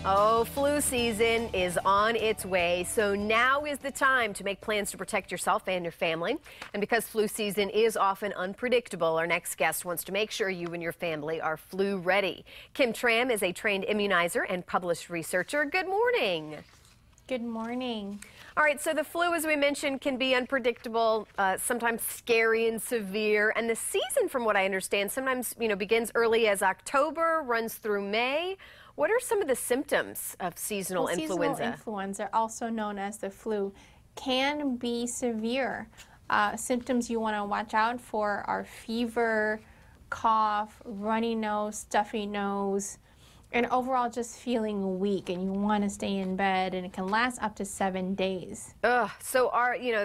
Oh, flu season is on its way, so now is the time to make plans to protect yourself and your family. And because flu season is often unpredictable, our next guest wants to make sure you and your family are flu ready. Kim Tram is a trained immunizer and published researcher. Good morning. Good morning. All right, so the flu, as we mentioned, can be unpredictable, sometimes scary and severe. And the season, from what I understand, sometimes, begins early as October, runs through May. What are some of the symptoms of seasonal influenza? Seasonal influenza, also known as the flu, can be severe. Symptoms you want to watch out for are fever, cough, runny nose, stuffy nose, and overall just feeling weak, and you want to stay in bed, and it can last up to 7 days. So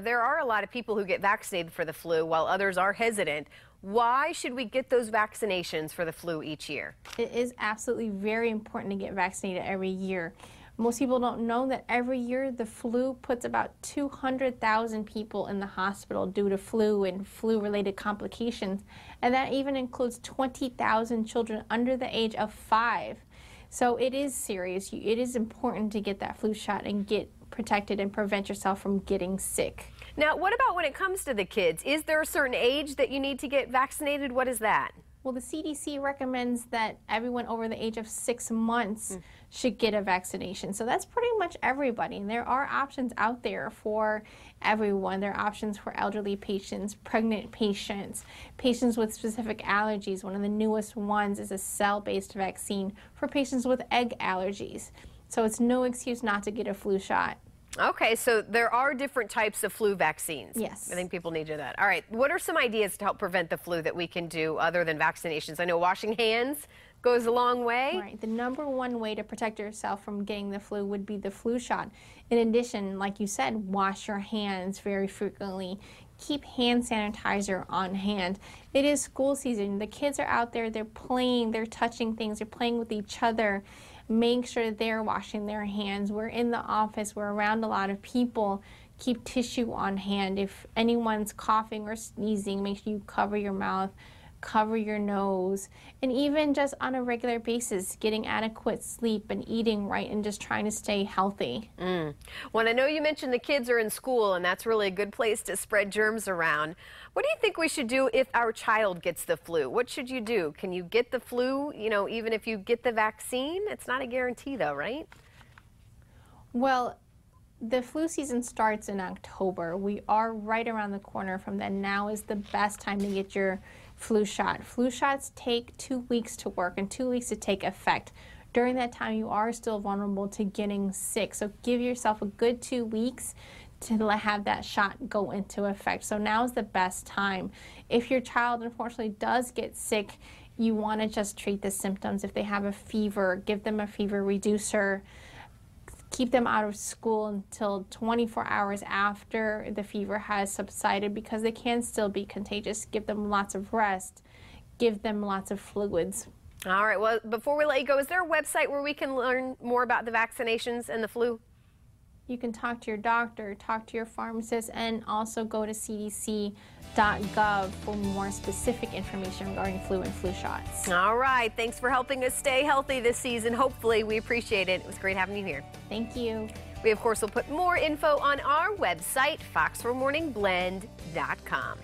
there are a lot of people who get vaccinated for the flu while others are hesitant. Why should we get those vaccinations for the flu each year? It is absolutely very important to get vaccinated every year. Most people don't know that every year the flu puts about 200,000 people in the hospital due to flu and flu-related complications, and that even includes 20,000 children under the age of 5. So it is serious. It is important to get that flu shot and get protected and prevent yourself from getting sick. Now, what about when it comes to the kids? Is there a certain age that you need to get vaccinated? What is that? Well, the CDC recommends that everyone over the age of 6 months should get a vaccination. So that's pretty much everybody. And there are options out there for everyone. There are options for elderly patients, pregnant patients, patients with specific allergies. One of the newest ones is a cell-based vaccine for patients with egg allergies. So it's no excuse not to get a flu shot. Okay, so there are different types of flu vaccines. Yes. I think people need to know that. All right, what are some ideas to help prevent the flu that we can do other than vaccinations? I know washing hands goes a long way. Right. The number one way to protect yourself from getting the flu would be the flu shot. In addition, like you said, wash your hands very frequently. Keep hand sanitizer on hand. It is school season. The kids are out there, they're playing, they're touching things, they're playing with each other. Make sure they're washing their hands. We're in the office, we're around a lot of people. Keep tissue on hand. If anyone's coughing or sneezing, make sure you cover your mouth, cover your nose, and even just on a regular basis, getting adequate sleep and eating right and just trying to stay healthy. Well, I know you mentioned the kids are in school, and that's really a good place to spread germs around. What do you think we should do if our child gets the flu? What should you do? Can you get the flu, even if you get the vaccine? It's not a guarantee, though, right? Well, the flu season starts in October. We are right around the corner from that. Now is the best time to get your flu shot. Flu shots take 2 weeks to work and 2 weeks to take effect. During that time, you are still vulnerable to getting sick. So give yourself a good 2 weeks to have that shot go into effect. So now is the best time. If your child unfortunately does get sick, you want to just treat the symptoms. If they have a fever, give them a fever reducer. Keep them out of school until 24 hours after the fever has subsided because they can still be contagious. Give them lots of rest. Give them lots of fluids. All right. Well, before we let you go, is there a website where we can learn more about the vaccinations and the flu? You can talk to your doctor, talk to your pharmacist, and also go to cdc.gov for more specific information regarding flu and flu shots. All right. Thanks for helping us stay healthy this season. Hopefully, we appreciate it. It was great having you here. Thank you. We, of course, will put more info on our website, fox4morningblend.com.